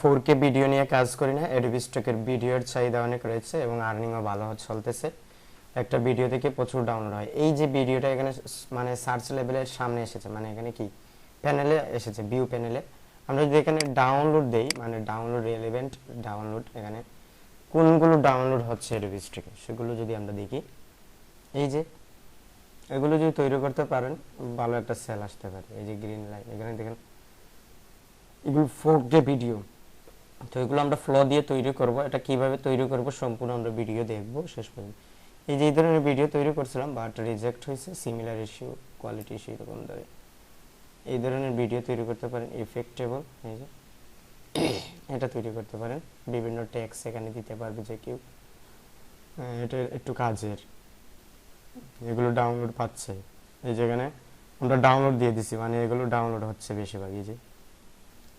4K video নিয়ে কাজ করি না, অ্যাডোবি স্টকের ভিডিওর চাহিদা অনেক রয়েছে এবং আর্নিংও ভালো চলতেছে। একটা ভিডিও থেকে প্রচুর ডাউনলোড হয়। এই যে ভিডিওটা এখানে মানে সার্চ লেভেলের সামনে এসেছে, মানে এখানে কি প্যানেলে এসেছে, ভিউ প্যানেলে। আমরা যদি এখানে ডাউনলোড দেই, মানে ডাউনলোড রিলেভেন্ট ডাউনলোড, এখানে কোনগুলো ডাউনলোড হচ্ছে অ্যাডোবি স্টকে সেগুলো যদি আমরা দেখি, এই যে এগুলো যদি তৈরি করতে পারেন ভালো একটা সেল আসতে পারে। এই যে গ্রিন লাইন, এখানে দেখেন এগুলো 4K ভিডিও। তো এগুলো আমরা ফ্লো দিয়ে তৈরি করব। এটা কিভাবে তৈরি করব সম্পূর্ণ আমরা ভিডিও দেখব শেষ পর্যন্ত। এই যে এই ধরনের ভিডিও তৈরি করছিলাম বাট রিজেক্ট হয়েছে, সিমিলার ইস্যু, কোয়ালিটি ইস্যু, এরকম ধরে এই ধরনের ভিডিও তৈরি করতে পারেন। ইফেক্টেবল, এই যে এটা তৈরি করতে পারেন। বিভিন্ন ট্যাক্স এখানে দিতে পারবে যে কেউ, এটা একটু কাজের। এগুলো ডাউনলোড পাচ্ছে, এই যেখানে আমরা ডাউনলোড দিয়ে দিছি, মানে এগুলো ডাউনলোড হচ্ছে বেশিরভাগ। এই যে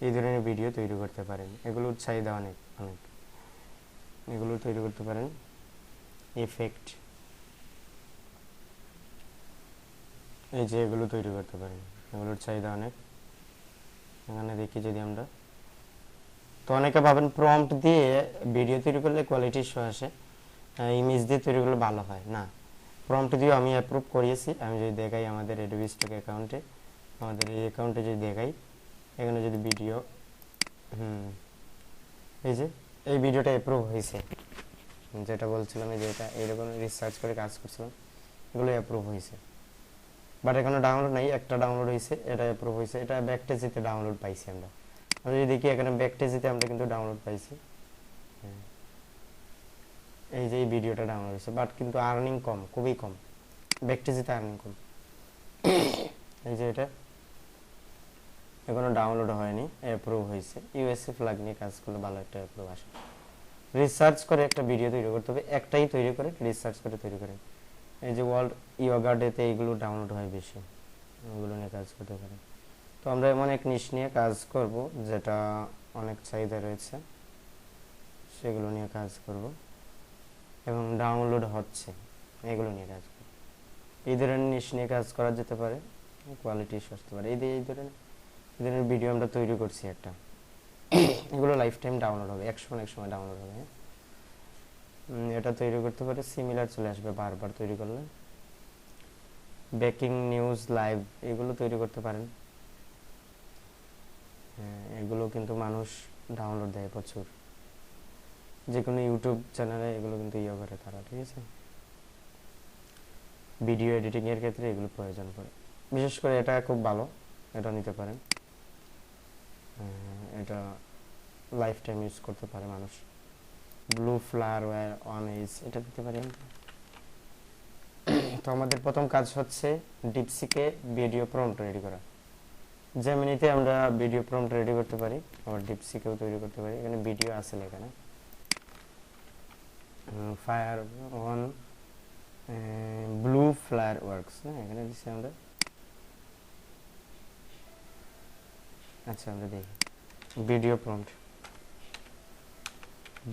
এই ধরনের ভিডিও তৈরি করতে পারেন, এগুলোর চাহিদা অনেক অনেক, এগুলো তৈরি করতে পারেন। ইফেক্ট, এই যে এগুলো তৈরি করতে পারেন, এগুলোর চাহিদা অনেক। এখানে দেখি যদি আমরা, তো অনেকে ভাবেন প্রম্পট দিয়ে ভিডিও তৈরি করলে কোয়ালিটি ইস্যু আসে, ইমেজ দিয়ে তৈরি করলে ভালো হয় না। প্রম্পট দিয়ে আমি অ্যাপ্রুভ করিয়েছি। আমি যদি দেখাই আমাদের অ্যাডোবি স্টক অ্যাকাউন্টে, আমাদের এই অ্যাকাউন্টে যদি দেখাই, এখানে যদি ভিডিও, এই যে এই ভিডিওটা অ্যাপ্রুভ হয়েছে, যেটা বলছিলাম এই যে এটা এরকম রিসার্চ করে কাজ করছিলাম, এগুলো অ্যাপ্রুভ হয়েছে। বাট এখনো ডাউনলোড নাই, একটা ডাউনলোড হয়েছে, এটা অ্যাপ্রুভ হয়েছে। এটা ব্যাকটেজিতে ডাউনলোড পাইছি আমরা। আমরা যদি দেখি এখানে ব্যাকটেজিতে আমরা কিন্তু ডাউনলোড পাইছি। এই যে এই ভিডিওটা ডাউনলোড হয়েছে, বাট কিন্তু আর্নিং কম, খুবই কম। ব্যাকটেজিতে আর্নিং কম। এই যে এটা এখনো ডাউনলোড হয়নি, অ্যাপ্রুভ হয়েছে। ইউএসএ ফ্ল্যাগ নিয়ে কাজ করলে ভালো একটা অ্যাপ্রুভ আসে। রিসার্চ করে একটা ভিডিও তৈরি করতে হবে, একটাই তৈরি করে রিসার্চ করে তৈরি করেন। এই যে ওয়ার্ল্ড ইয়োগা ডেতে এইগুলো ডাউনলোড হয় বেশি, ওগুলো নিয়ে কাজ করতে পারেন। তো আমরা এমন এক নিশ নিয়ে কাজ করব যেটা অনেক চাহিদা রয়েছে, সেগুলো নিয়ে কাজ করব এবং ডাউনলোড হচ্ছে, এগুলো নিয়ে কাজ করব। এই ধরনের নিশ নিয়ে কাজ করা যেতে পারে, কোয়ালিটি আসতে পারে। এই ধরনের ভিডিও আমরা তৈরি করছি একটা, এগুলো লাইফ টাইম ডাউনলোড হবে, এক সময় ডাউনলোড হবে। এটা তৈরি করতে পারে, সিমিলার চলে আসবে বারবার তৈরি করলে। ব্রেকিং নিউজ, লাইভ, এগুলো তৈরি করতে পারেন। এগুলো কিন্তু মানুষ ডাউনলোড দেয় প্রচুর, যে কোনো ইউটিউব চ্যানেলে এগুলো কিন্তু ইয়ে করে তারা, ঠিক আছে। ভিডিও এডিটিং এর ক্ষেত্রে এগুলো প্রয়োজন পড়ে, বিশেষ করে এটা খুব ভালো, এটা নিতে পারেন। এটা লাইফ টাইম ইউজ করতে পারে মানুষ। ব্লু ফ্লাওয়ার অন এজ, এটা দিতে পারি আমরা। তো আমাদের প্রথম কাজ হচ্ছে ডিপসিকে ভিডিও প্রম্পট রেডি করা। জেমিনিতে আমরা ভিডিও প্রম্পট রেডি করতে পারি, আবার ডিপসিকেও তৈরি করতে পারি। এখানে ভিডিও আছে এখানে, fire on blue flyer works, না এখানে দিচ্ছি আমরা। আচ্ছা আমরা দেখি ভিডিও প্রম্পট,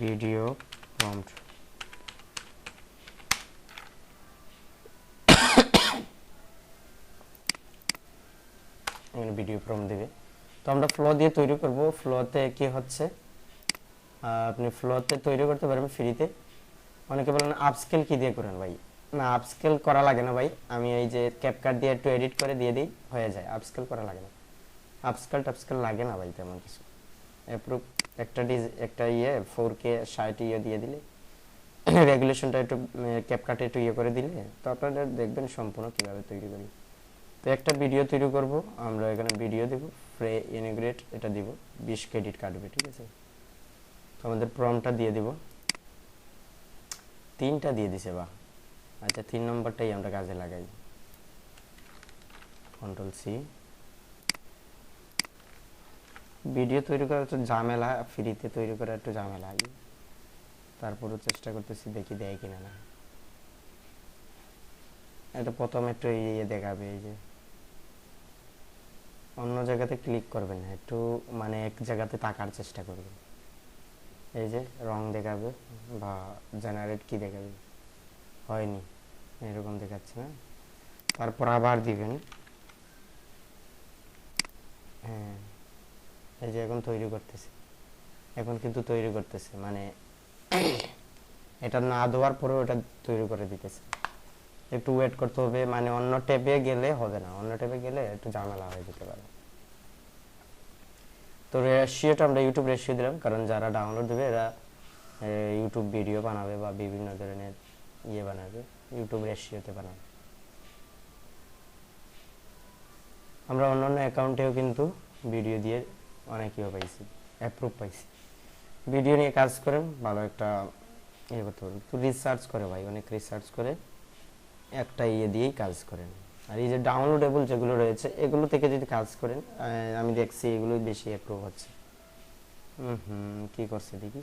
ভিডিও প্রম্পট, এখানে ভিডিও প্রম্পট দেবে। তো আমরা ফ্লো দিয়ে তৈরি করব। ফ্লোতে কি হচ্ছে, আপনি ফ্লোতে তৈরি করতে পারবেন ফ্রিতে। অনেকে বলেন আপস্কেল কি দিয়ে করেন ভাই, না আপস্কেল করা লাগে না ভাই, আমি এই যে ক্যাপকাট দিয়ে একটু এডিট করে দিয়ে দিই, হয়ে যায়, আপস্কেল করা লাগে না। আপস্কেল লাগে না ভাই তেমন কিছু। অ্যাপ্রুভ একটা 4K 60 দিয়ে দিলে, রেগুলেশনটা একটু ক্যাপকাটে একটু করে দিলে, তো আপনারা দেখবেন সম্পূর্ণ কিভাবে তৈরি করি। তো একটা ভিডিও তৈরি করব আমরা, এখানে ভিডিও দেব, ফ্রে ইনিগ্রেট এটা দিব, 20 ক্রেডিট কাটবে, ঠিক আছে। তো আমাদের প্রম্পটটা দিয়ে দিব, 3টা দিয়ে দিছে বা, আচ্ছা 3 নম্বরটাই আমরা কাজে লাগাই। কন্ট্রোল-C। ভিডিও তৈরি করা একটু ঝামেলা, ফ্রিতে তৈরি করা একটু ঝামেলা, তারপরও চেষ্টা করতেছি, দেখি দেয় কিনা না। এটা প্রথমে একটু দেখাবে, এই যে অন্য জায়গাতে ক্লিক করবেন না, একটু মানে এক জায়গাতে তাকার চেষ্টা করবেন। এই যে রং দেখাবে বা জেনারেট কি দেখাবে, হয়নি, এরকম দেখাচ্ছে না। তারপর আবার দিবেন, হ্যাঁ এই যে এখন তৈরি করতেছে, এখন কিন্তু তৈরি করতেছে, মানে এটা না দেওয়ার পরেও এটা তৈরি করে দিতেছে। একটু ওয়েট করতে হবে, মানে অন্য ট্যাবে গেলে হবে না, অন্য ট্যাবে গেলে একটু ঝামেলা হয়ে যেতে পারে। তো রেশিওটা আমরা ইউটিউব রেশিও দিলাম, কারণ যারা ডাউনলোড দেবে এরা ইউটিউব ভিডিও বানাবে বা বিভিন্ন ধরনের বানাবে, ইউটিউব রেশিওতে বানাবে। আমরা অন্যান্য অ্যাকাউন্টেও কিন্তু ভিডিও দিয়ে অনেকেও পাইছি, অ্যাপ্রুভ পাইছি। ভিডিও নিয়ে কাজ করেন, ভালো একটা করতে পারবেন। তো রিসার্চ করে ভাই, অনেক রিসার্চ করে একটা দিয়েই কাজ করেন। আর এই যে ডাউনলোডেবল যেগুলো রয়েছে এগুলো থেকে যদি কাজ করেন, আমি দেখছি এগুলোই বেশি অ্যাপ্রুভ হচ্ছে। কি করছে দেখি,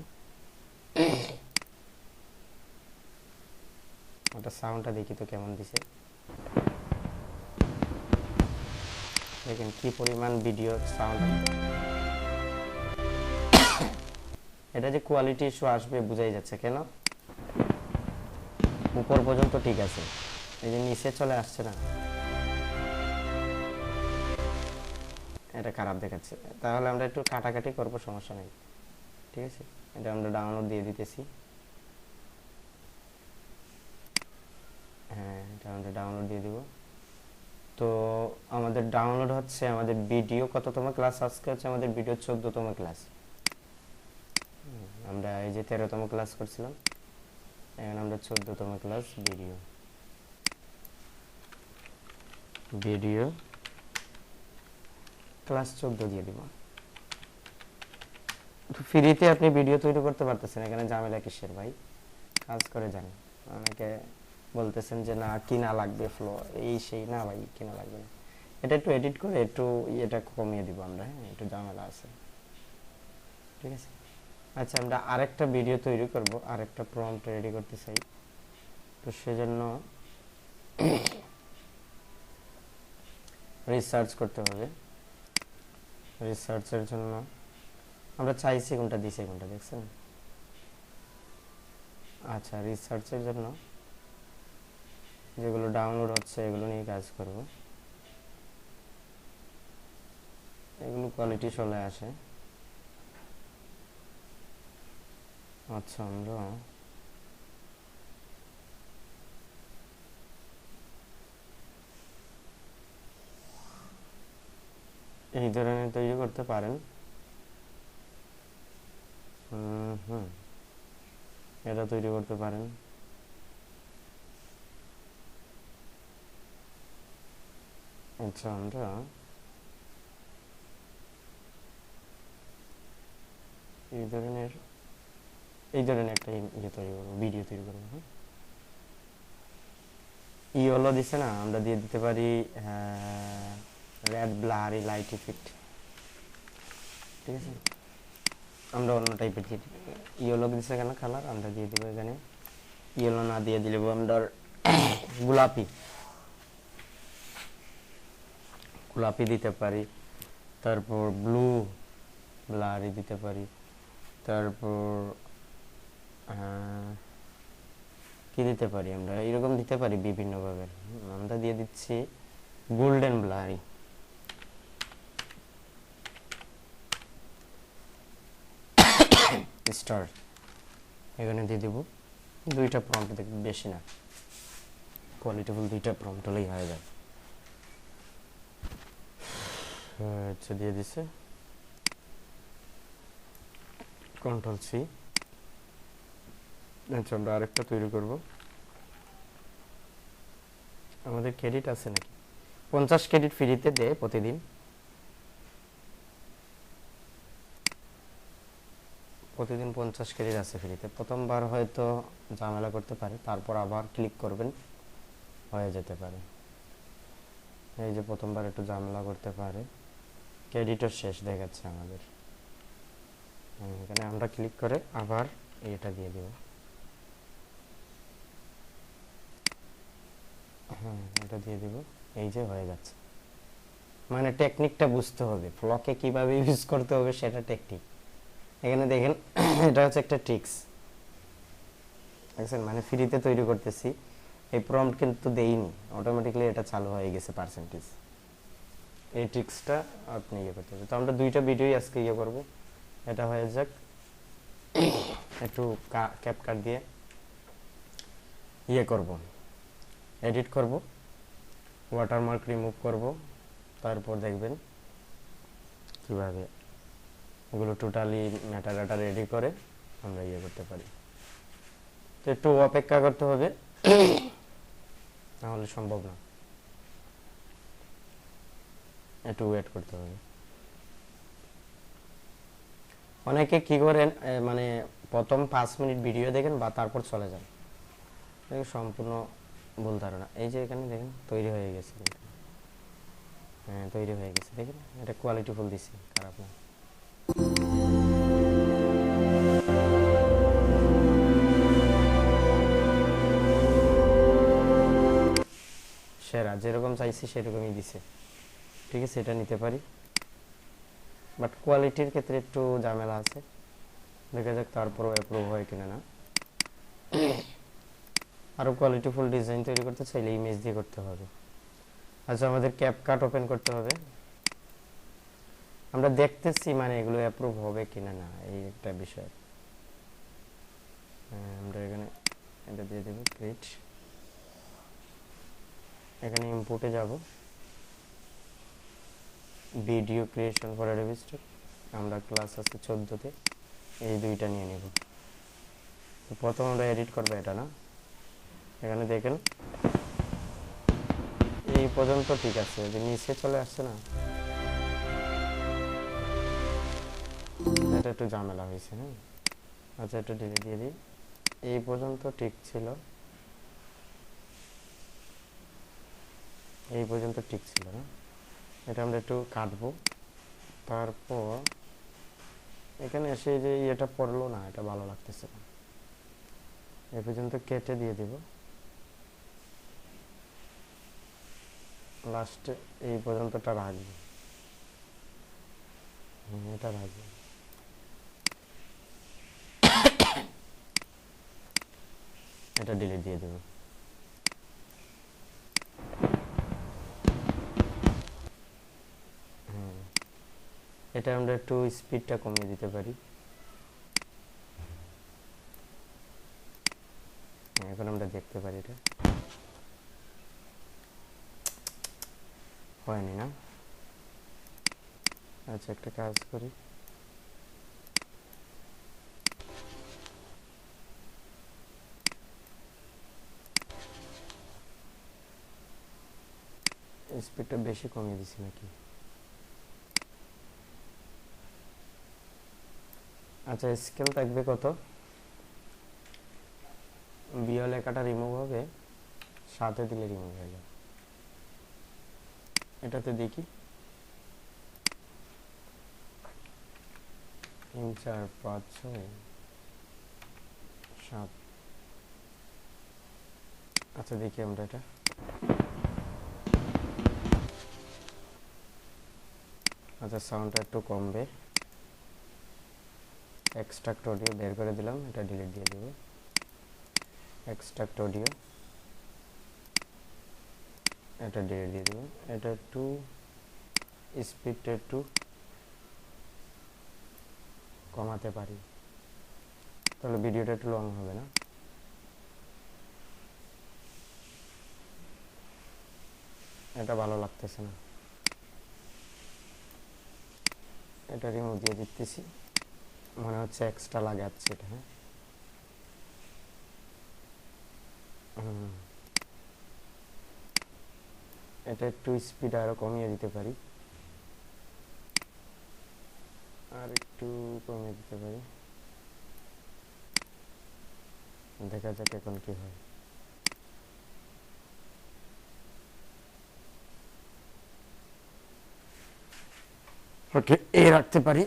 ওটা সাউন্ডটা দেখি তো কেমন দিছে। দেখেন কি পরিমাণ ভিডিও সাউন্ড। এটা যে কোয়ালিটি ইস্যু আসবে বোঝাই যাচ্ছে, কেন উপর পর্যন্ত ঠিক আছে, এই যে নিচে চলে আসছে না, এটা খারাপ দেখাচ্ছে। তাহলে আমরা একটু কাটাকাটি করবো, সমস্যা নেই, ঠিক আছে। এটা আমরা ডাউনলোড দিয়ে দিতেছি। হ্যাঁ, এটা আমরা ডাউনলোড দিয়ে দিব। তো আমাদের ডাউনলোড হচ্ছে আমাদের ভিডিও কততম ক্লাস, আজকে হচ্ছে আমাদের ভিডিও 14তম ক্লাস। আমরা এই যে 13তম ক্লাস করছিলাম, এখন আমরা 14তম ক্লাস ভিডিও ক্লাস 14 দিয়ে দিব। তো ফ্রিতে আপনি ভিডিও তৈরি করতে পারতেছেন, এখানে ঝামেলা কিসের ভাই, কাজ করে যান। অনেকে বলতেছেন যে না কিনা লাগবে ফ্লো, এই সেই, না ভাই কিনা লাগবে না, এটা একটু এডিট করে একটু এটা কমিয়ে দিব আমরা, হ্যাঁ একটু ঝামেলা আছে, ঠিক আছে। আচ্ছা, আমরা আরেকটা ভিডিও তৈরি করব, আরেকটা প্রম্পট রেডি করতে চাই। তো সেজন্য রিসার্চ করতে হবে। রিসার্চের জন্য আমরা চাইছি কোনটা, দিছি কোনটা, দেখছেন। আচ্ছা, রিসার্চের জন্য যেগুলো ডাউনলোড হচ্ছে এগুলো নিয়ে কাজ করব, এগুলো কোয়ালিটি চলে আসে। আচ্ছা, আমরা এই ধরনের তৈরি করতে পারেন। এটা তৈরি করতে পারেন। আচ্ছা, আমরা এই ধরনের একটা তৈরি করবো, ভিডিও তৈরি করবো। হ্যাঁ, হলো দিছে না, আমরা দিয়ে দিতে পারি রেড ব্লারি লাইট ইফেক্ট, ঠিক আছে। আমরা অন্য টাইপের ইয়েলো দিছে কেন কালার, আমরা দিয়ে দিব এখানে ইয়েলো না দিয়ে দিলে আমরা গোলাপি দিতে পারি, তারপর ব্লু ব্লারি দিতে পারি, তারপর কি দিতে পারি আমরা, এরকম দিতে পারি বিভিন্ন ভাবে। আমরা দিয়ে দিচ্ছি গোল্ডেন ব্লারি, স্টার এখানে দিয়ে দিব। দুইটা প্রম্পট দেখব, বেশি না, কোয়ালিটিফুল দুইটা প্রম্পট হলেই হয়ে যায়। আচ্ছা, দিয়ে দিছে, কন্ট্রোল সি। আচ্ছা, আমরা আরেকটা তৈরি করব। আমাদের ক্রেডিট আছে নাকি? 50 ক্রেডিট ফ্রিতে দেয় প্রতিদিন। প্রতিদিন 50 ক্রেডিট আছে ফ্রিতে। প্রথমবার হয়তো ঝামেলা করতে পারে, তারপর আবার ক্লিক করবেন, হয়ে যেতে পারে। এই যে প্রথমবার একটু ঝামেলা করতে পারে, ক্রেডিটও শেষ দেখাচ্ছে আমাদের। এখানে আমরা ক্লিক করে আবার এটা দিয়ে দেব। হ্যাঁ, এটা দিয়ে দিব, এই যে হয়ে যাচ্ছে। মানে টেকনিকটা বুঝতে হবে, ফ্লকে কিভাবে ইউজ করতে হবে সেটা টেকনিক। এখানে দেখেন এটা হচ্ছে একটা ট্রিক্স, দেখছেন, মানে ফ্রিতে তৈরি করতেছি, এই প্রম্পট কিন্তু দেইনি, অটোমেটিক্যালি এটা চালু হয়ে গেছে পার্সেন্টেজ। এই ট্রিক্সটা আপনি করতে হবে। তো আমরা দুইটা ভিডিওই আজকে করব, এটা হয়ে যাক। একটু ক্যাপকাট দিয়ে ইয়ে করব, এডিট করব, ওয়াটারমার্ক রিমুভ করব, তারপর দেখবেন কিভাবে এগুলো টোটালি মেটাডাটা রেডি করে আমরা ইয়ে করতে পারি। তো একটু অপেক্ষা করতে হবে, নাহলে সম্ভব না, একটু ওয়েট করতে হবে। অনেকে কি করেন মানে প্রথম 5 মিনিট ভিডিও দেখেন বা তারপর চলে যান, সম্পূর্ণ ভুল ধারণা। এই যে এখানে দেখেন তৈরি হয়ে গেছে, হ্যাঁ তৈরি হয়ে গেছে, দেখেন এটা কোয়ালিটি ফুল দিছি, খারাপ না। সেরা যেরকম চাইছি সেরকমই দিছে, ঠিক আছে, এটা নিতে পারি। বাট কোয়ালিটির ক্ষেত্রে একটু ঝামেলা আছে, দেখা যাক তারপরও অ্যাপ্রুভ হয় কিনা না। আরও কোয়ালিটিফুল ডিজাইন তৈরি করতে চাইলে ইমেজ দিয়ে করতে হবে। আচ্ছা, আমাদের ক্যাপকাট ওপেন করতে হবে। আমরা দেখতেছি মানে এগুলো অ্যাপ্রুভ হবে কিনা না, এই একটা বিষয়। আমরা এখানে এটা দিয়ে দেব ক্রিয়েট, এখানে ইনপুটে যাব, video creation for Adobe stock, আমরা ক্লাস আছে 14তে, এই দুইটা নিয়ে নেব। প্রথম আমরা এডিট করব এটা না, এখানে দেখেন এই পর্যন্ত ঠিক আছে, যে নিচে চলে আসছে না, এটা একটু ঝামেলা হয়েছে। হ্যাঁ আচ্ছা, একটু ডিলিট দিয়ে দিই। এই পর্যন্ত ঠিক ছিল, এই পর্যন্ত ঠিক ছিল না, এটা আমরা একটু কাটবো। তারপর এখানে এসে যে এটা পড়লো না, এটা ভালো লাগতেছে না, এই পর্যন্ত কেটে দিয়ে দিব। লাস্টে এই পর্যন্তটা রাখবো, এটা রাখবো। এটা ডিলিট দিয়ে দেব। এটা আমরা একটু স্পিডটা কমিয়ে দিতে পারি। এখন আমরা দেখতে পারি এটা হয়নি না। আচ্ছা, একটা কাজ করি, স্পিডটা বেশি কমিয়ে দিছি নাকি। আচ্ছা, স্কেল থাকবে কত, বিও লেখাটা রিমুভ হবে, 7-এ দিলে রিমুভ হয়ে যাবে। এটাতে দেখি 3 4 5 6 7। আচ্ছা, দেখি আমরা এটা, আচ্ছা সাউন্ডটা একটু কমবে। এক্সট্রাক্ট অডিও বের করে দিলাম, এটা ডিলিট দিয়ে দেব। এক্সট্রাক্ট অডিও, এটা ডিলিট দিয়ে দেব। এটা একটু স্পিডটা একটু কমাতে পারি, তাহলে ভিডিওটা একটু লং হবে না। এটা ভালো লাগতেছে না, এটা রিমুভ দিয়ে দিতেছি, মনে হচ্ছে এক্সট্রা লাগাচ্ছে এটা। হ্যাঁ এটা একটু স্পিড আরো কমিয়ে দিতে পারি, আর একটু কমিয়ে দিতে পারি, দেখা যাক এখন কি হয়। ওকে, এই রাখতে পারি।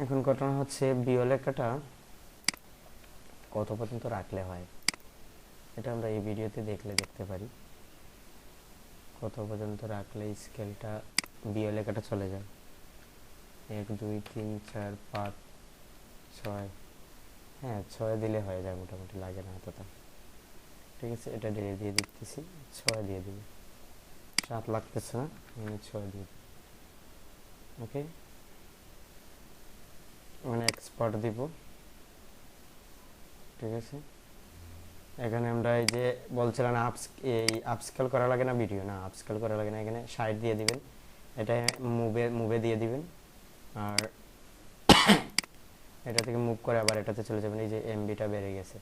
এখন ঘটনা হচ্ছে বিও লেখাটা কত পর্যন্ত রাখলে হয়, এটা আমরা এই ভিডিওতে দেখলে দেখতে পারি কত পর্যন্ত রাখলে স্কেলটা বিও লেখাটা চলে যায়। 1 2 3 4 5 6, হ্যাঁ 6 দিলে হয়ে যায়, মোটামুটি লাগে না এতটা। ঠিক আছে, এটা ডিলিট দিয়ে দিতেছি, 6 দিয়ে দিব। 7 লাগতেছে না, 6 দিয়ে দিই। ওকে, মানে এক্সপার্ট দিব, ঠিক আছে। এখানে আমরা এই যে বলছিলাম এই আপস্কেল করা লাগে না, ভিডিও না আপস্কেল করা লাগে না, এখানে 60 দিয়ে দিবেন, এটা মুভে দিয়ে দিবেন, আর এটা থেকে মুভ করে আবার এটাতে চলে যাবেন। এই যে এমবিটা বেড়ে গেছে,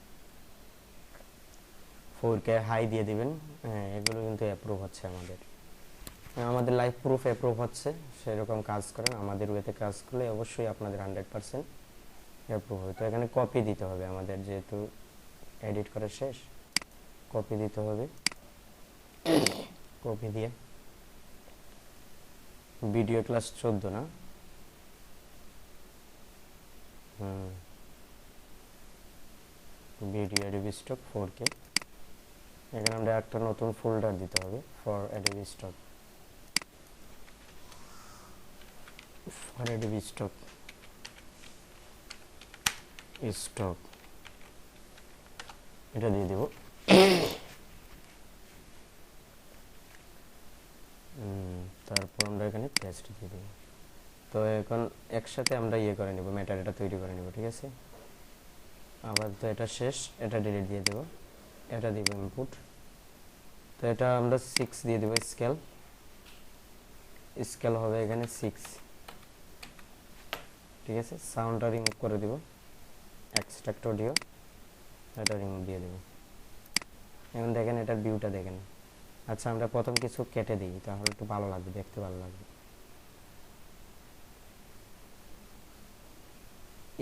4K হাই দিয়ে দিবেন। হ্যাঁ, এগুলো কিন্তু অ্যাপ্রুভ হচ্ছে, আমাদের লাইভ প্রুফ অ্যাপ্রুভ হচ্ছে, সেরকম কাজ করেন, আমাদের ওয়েতে কাজ করলে অবশ্যই আপনাদের 100% অ্যাপ্রুভ হবে। তো এখানে কপি দিতে হবে আমাদের, যেহেতু এডিট করা শেষ, কপি দিতে হবে। কপি দিয়ে ভিডিও ক্লাস 14 না, ভিডিও অ্যাডোবি স্টক 4K, এখানে আমরা একটা নতুন ফোল্ডার দিতে হবে ফর অ্যাডোবি স্টক, স্টক এটা দিয়ে দেব। তারপর আমরা এখানে পেস্ট দিয়ে দেব। তো এখন একসাথে আমরা করে নেব, মেটাডাটা তৈরি করে নেব, ঠিক আছে। আবার তো এটা শেষ, এটা ডিলিট দিয়ে দেব, এটা দিব ইনপুট। তো এটা আমরা 6 দিয়ে দেব, স্কেল হবে এখানে 6, ঠিক আছে। সাউন্ডটা রিমুভ করে দিব, এক্সট্রাক্ট অডিও, এটা রিমুভ দিয়ে দেব। এখন দেখেন এটার ভিউটা দেখেন। আচ্ছা, আমরা প্রথম কিছু কেটে দিই, তাহলে একটু ভালো লাগবে, দেখতে ভালো লাগবে।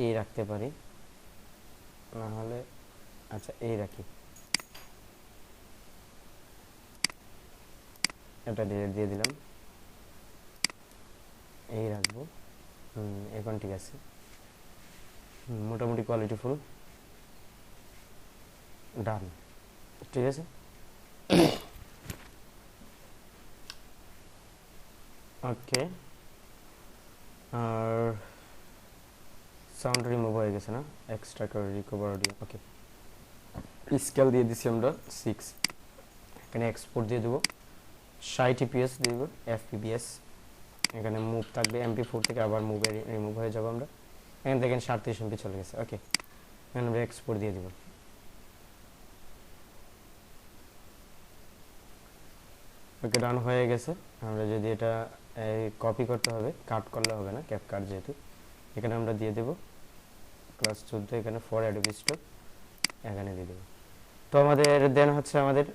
এই রাখতে পারি, না হলে আচ্ছা এই রাখি, এটা ডিলিট দিয়ে দিলাম, এই রাখবো। এখন ঠিক আছে, মোটামুটি কোয়ালিটিফুল, ডান, ঠিক আছে। ওকে, আর সাউন্ড রিমুভ হয়ে গেছে না, এক্সট্রাক্ট রিকভার অডিও, ওকে। স্কেল দিয়ে দিছি আমরা 6, এখানে এক্সপোর্ট দিয়ে দেবো, 60 fps দিয়ে দেবো, fps। এখানে মুভ থাকবে, MP4 থেকে আবার মুভে রিমুভ হয়ে যাবো আমরা। এখানে দেখেন 37 MB চলে গেছে, ওকে। এখানে আমরা এক্সপোর্ট দিয়ে দিব। ওকে, ডান হয়ে গেছে। আমরা যদি এটা কপি করতে হবে, কাট করলে হবে না, ক্যাপকাট যেহেতু, এখানে আমরা দিয়ে দেব ক্লাস 14, এখানে ফর অ্যাডোবি স্টক এখানে দিয়ে দেব। তো আমাদের দেন হচ্ছে আমাদের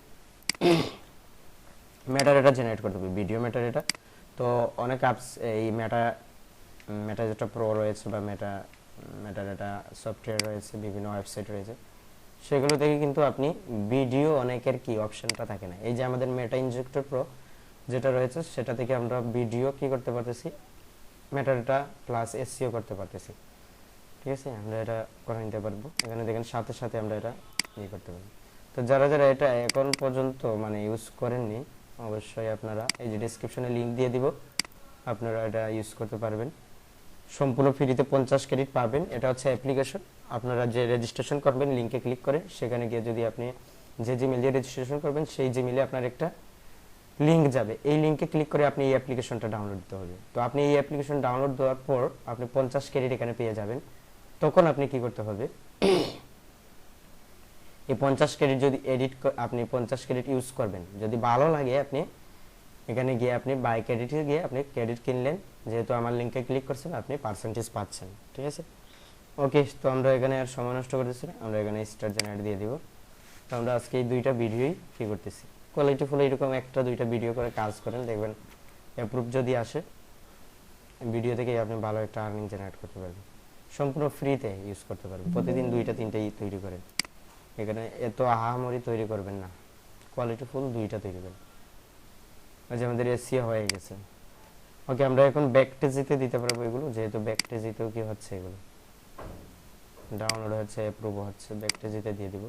মেটাডাটা জেনারেট করতে হবে, ভিডিও মেটাডাটা। তো অনেক অ্যাপস এই মেটাডাটা প্রো রয়েছে বা মেটাডাটা সফটওয়্যার রয়েছে, বিভিন্ন ওয়েবসাইট রয়েছে, সেগুলো থেকে কিন্তু আপনি ভিডিও, অনেকের কি অপশনটা থাকে না। এই যে আমাদের মেটা ইনজেক্টর প্রো যেটা রয়েছে, সেটা থেকে আমরা ভিডিও কি করতে পারতেছি, মেটাডাটা প্লাস এসইও করতে পারতেছি, ঠিক আছে। আমরা এটা করে নিতে পারবো, এখানে দেখেন সাথে সাথে আমরা এটা করতে পারবো। তো যারা যারা এটা এখন পর্যন্ত ইউজ করেননি, অবশ্যই আপনারা এই যে ডেসক্রিপশনে লিংক দিয়ে দিব, আপনারা এটা ইউজ করতে পারবেন। সম্পূর্ণ ফ্রিতে 50 ক্রেডিট পাবেন। এটা হচ্ছে অ্যাপ্লিকেশন, আপনারা যে রেজিস্ট্রেশন করবেন লিংকে ক্লিক করে, সেখানে গিয়ে যদি আপনি যে জিমেল দিয়ে রেজিস্ট্রেশন করবেন, সেই জিমেলে আপনার একটা লিংক যাবে, এই লিংকে ক্লিক করে আপনি এই অ্যাপ্লিকেশনটা ডাউনলোড দিতে হবে। তো আপনি এই অ্যাপ্লিকেশন ডাউনলোড দেওয়ার পর আপনি 50 ক্রেডিট এখানে পেয়ে যাবেন। তখন আপনি কি করতে হবে, এই 50 ক্রেডিট যদি আপনি 50 ক্রেডিট ইউজ করবেন, যদি ভালো লাগে আপনি এখানে গিয়ে আপনি বাই ক্রেডিটে গিয়ে আপনি ক্রেডিট কিনলেন, যেহেতু আমার লিংকে ক্লিক করছেন আপনি পার্সেন্টেজ পাচ্ছেন, ঠিক আছে। ওকে, তো আমরা এখানে আর সময় নষ্ট করতেছি না, আমরা এখানে স্টার জেনারেট দিয়ে দিব। তো আমরা আজকে এই দুইটা ভিডিওই কি করতেছি, কোয়ালিটিফুল এরকম একটা দুইটা ভিডিও করে কাজ করেন, দেখবেন অ্যাপ্রুভ যদি আসে, ভিডিও থেকে আপনি ভালো একটা আর্নিং জেনারেট করতে পারবেন, সম্পূর্ণ ফ্রিতে ইউজ করতে পারবেন। প্রতিদিন দুইটা তিনটাই তৈরি করেন, এখানে এত আহামরি তৈরি করবেন না, কোয়ালিটিফুল দুইটা তৈরি করেন। আজ আমাদের এসিও হয়ে গেছে। ওকে, আমরা এখন ব্যাকটেজিতে দিতে পারবো এগুলো, যেহেতু ব্যাকটেজিতেও কি হচ্ছে, এগুলো ডাউনলোড হচ্ছে, অ্যাপ্রুভ হচ্ছে, ব্যাকটেজিতে দিয়ে দিব।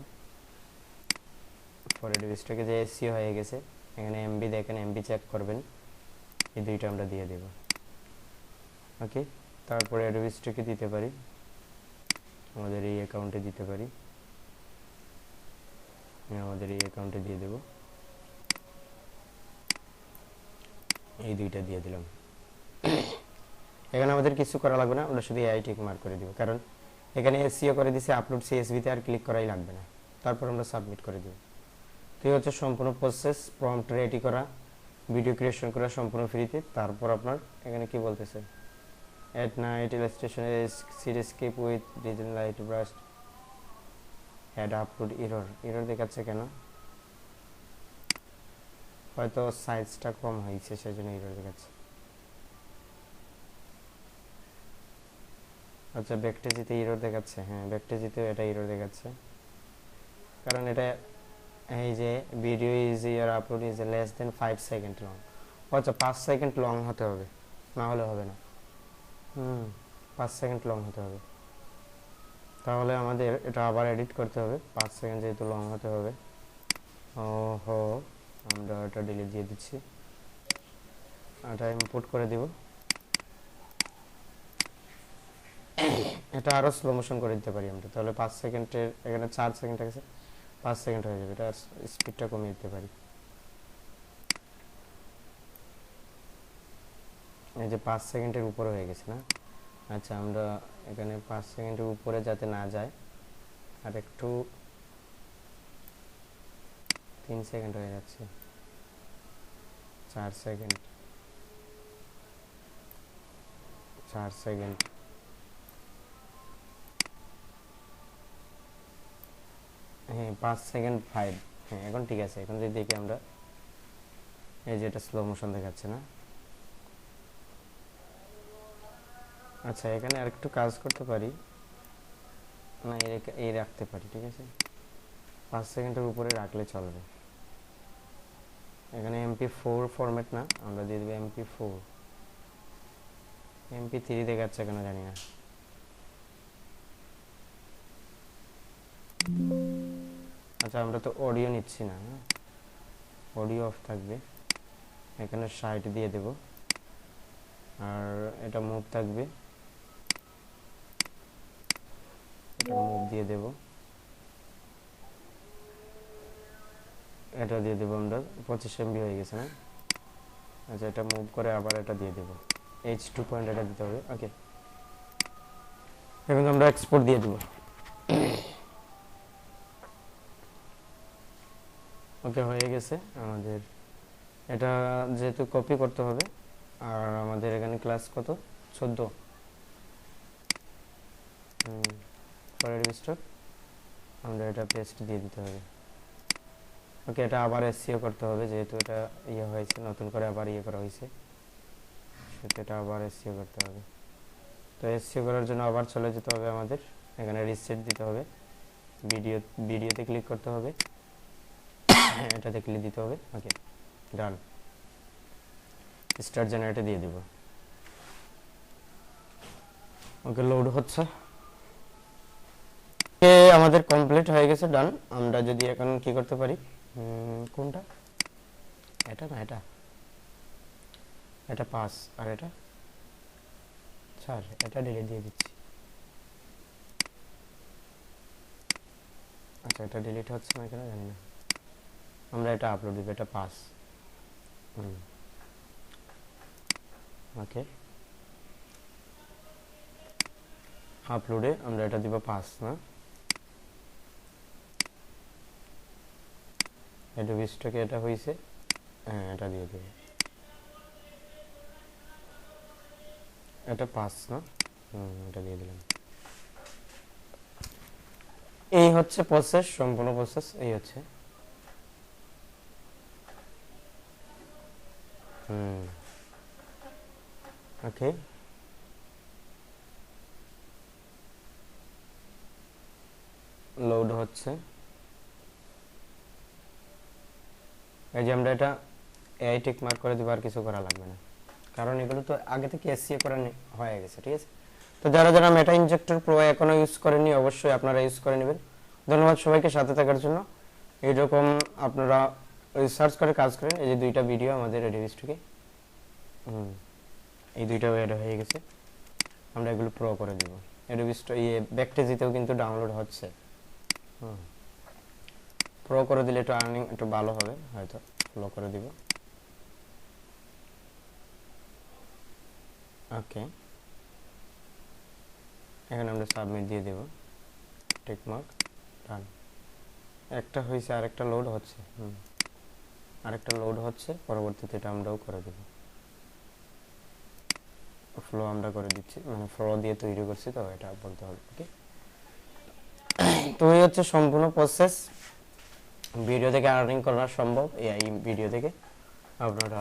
পরে ডিভাইসটাকে যে এসিও হয়ে গেছে, এখানে এমবি দেখেন, এমবি চেক করবেন, এই দুইটা আমরা দিয়ে দেব। ওকে, তারপরে অ্যাডোবিসটাকে দিতে পারি, আমাদের এই অ্যাকাউন্টে দিতে পারি, আমাদের এই অ্যাকাউন্টে দিয়ে দেব, এই দুইটা দিয়ে দিলাম। এখানে আমাদের কিছু করা লাগবে না, আমরা শুধু এআই টিক মার্ক করে দিব, কারণ এখানে এসইও করে দিছি, আপলোড সিএসভি তে আর ক্লিক করাই লাগবে না, তারপর আমরা সাবমিট করে দিব। তো এই হচ্ছে সম্পূর্ণ প্রসেস, প্রম্পট রেডি করা, ভিডিও ক্রিয়েশন করা সম্পূর্ণ ফ্রিতে। তারপর আপনার এখানে কি বলতেছে, at night illustration cityscape with design light brush add upload error দেখাচ্ছে কেন? হয়তো সাইজটা কম হয়েছে সেজন্য এরর দেখাচ্ছে। আচ্ছা ব্যাকটেজিতে এরর দেখাচ্ছে, হ্যাঁ ব্যাকটেজিতেও এটা এরর দেখাচ্ছে, কারণ এটা এই যে video is year upload is less than 5 second long. আচ্ছা 5 সেকেন্ড লং হতে হবে, না হলে হবে না। 5 সেকেন্ড লং হতে হবে, তাহলে আমাদের এটা আবার এডিট করতে হবে। 5 সেকেন্ড যেহেতু লং হতে হবে, ওহো আমরা এটা ডিলিট দিয়ে দিচ্ছি, এটা ইম্পোর্ট করে দিব। এটা আরো স্লো মোশন করে দিতে পারি আমরা, তাহলে 5 সেকেন্ডের এখানে 4 সেকেন্ড আছে, 5 সেকেন্ড হয়ে যাবে। এটা স্পিডটা কমিয়ে দিতে পারি, এই যে 5 সেকেন্ডের উপরে হয়ে গেছে না। আচ্ছা আমরা এখানে 5 সেকেন্ডের উপরে যাতে না যায় আর একটু, 3 সেকেন্ড হয়ে যাচ্ছে, 4 সেকেন্ড, 4 সেকেন্ড, হ্যাঁ 5 সেকেন্ড 5, হ্যাঁ এখন ঠিক আছে। এখন যদি দেখি আমরা, এই যে এটা স্লো মোশন দেখাচ্ছে না। আচ্ছা এখানে আরেকটু কাজ করতে পারি, না এই রাখতে পারি, ঠিক আছে 5 সেকেন্ডের উপরে রাখলে চলবে। এখানে MP4 ফরম্যাট না, আমরা দিয়ে দেব MP4, MP3 দেখাচ্ছে কেন জানি না। আচ্ছা আমরা তো অডিও নিচ্ছি না, অডিও অফ থাকবে। এখানে 60 দিয়ে দেব, আর এটা মুভ থাকবে, এটা মুভ দিয়ে দেব, এটা দিয়ে দেব আমরা। 25 MB হয়ে গেছে না। আচ্ছা এটা মুভ করে আবার এটা দিয়ে দেব, H2 পয়েন্ট এটা দিতে হবে। ওকে, এবং আমরা এক্সপোর্ট দিয়ে দেব। ওকে হয়ে গেছে আমাদের। এটা যেহেতু কপি করতে হবে, আর আমাদের এখানে ক্লাস কত 14, ফর রেজিস্টার আমরা এটা পেস্ট দিয়ে দিতে হবে। ওকে এটা আবার এসইও করতে হবে, যেহেতু এটা ইয়ে হয়েছে, নতুন করে আবার ইয়ে করা হয়েছে, সেটা এটা আবার এসইও করতে হবে। তো এসইও করার জন্য আবার চলে যেতে হবে আমাদের, এখানে রিসেট দিতে হবে, ভিডিওতে ক্লিক করতে হবে, এটাতে ক্লিক দিতে হবে। ওকে ডান, স্টার্ট জেনারেটে দিয়ে দিব। ওকে লোড হচ্ছে, আমাদের কমপ্লিট হয়ে গেছে, ডান। আমরা যদি এখন কি করতে পারি, কোনটা, এটা না এটা, এটা পাস, আর এটা ছাড়, এটা ডিলিট দিয়ে দিচ্ছি। আচ্ছা এটা ডিলিট হচ্ছে না কেন জানি না, আমরা এটা আপলোড দিব, এটা পাস। ওকে আপলোডে আমরা এটা দিব পাস না, অ্যাডোবি স্টকে এটা হয়েছে, হ্যাঁ এটা দিয়ে দেব, এটা পাস না, এটা দিয়ে দিলাম। এই হচ্ছে প্রসেস, সম্পূর্ণ প্রসেস এই হচ্ছে। ওকে লোড হচ্ছে, এই যে আমরা এটা এআই টিক মার্ক করে দিব, আর কিছু করা লাগবে না, কারণ এগুলো তো আগে থেকে এসইও করা হয়ে গেছে, ঠিক আছে। তো যারা যারা মেটা ইনজেক্টর প্রো এখনো ইউজ করেননি, অবশ্যই আপনারা ইউজ করে নেবেন। ধন্যবাদ সবাইকে সাথে থাকার জন্য। এইরকম আপনারা সার্চ করে কাজ করেন। এই যে দুইটা ভিডিও আমাদের অ্যাডোবি স্টকে, এই দুইটা অ্যাড হয়ে গেছে, আমরা এগুলো প্রো করে দিব। অ্যাডোবি স্টক ব্যাকটেজিতেও কিন্তু ডাউনলোড হচ্ছে, প্রো করে দিলে একটু আর্নিং একটু ভালো হবে, হয়তো ফলো করে দিব। ওকে এখানে আমরা সাবমিট দিয়ে দেব, টিক মার্ক, ডান। একটা হয়েছে, আরেকটা লোড হচ্ছে, আরেকটা লোড হচ্ছে, পরবর্তীতে এটা আমরাও করে দেব। ফ্লো আমরা করে দিচ্ছি, মানে ফ্লো দিয়ে তৈরি করছি, তো এটা বলতে হবে। ওকে, তো এই হচ্ছে সম্পূর্ণ প্রসেস। ভিডিও থেকে আর্নিং করা সম্ভব এই ভিডিও থেকে। আপনারা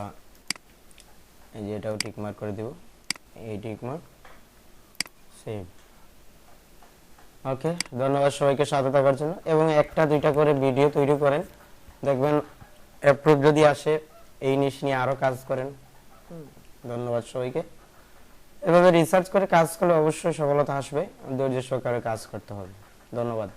এই যে এটাও টিক মার্ক করে দেব, এই টিক মার্ক, সেভ। ওকে, ধন্যবাদ সবাইকে সাথে থাকার জন্য, এবং একটা দুইটা করে ভিডিও তৈরি করেন, দেখবেন অ্যাপ্রুভ যদি আসে এই নিশ নিয়ে আরও কাজ করেন। ধন্যবাদ সবাইকে। এভাবে রিসার্চ করে কাজ করলে অবশ্যই সফলতা আসবে, ধৈর্য সহকারে কাজ করতে হবে। ধন্যবাদ।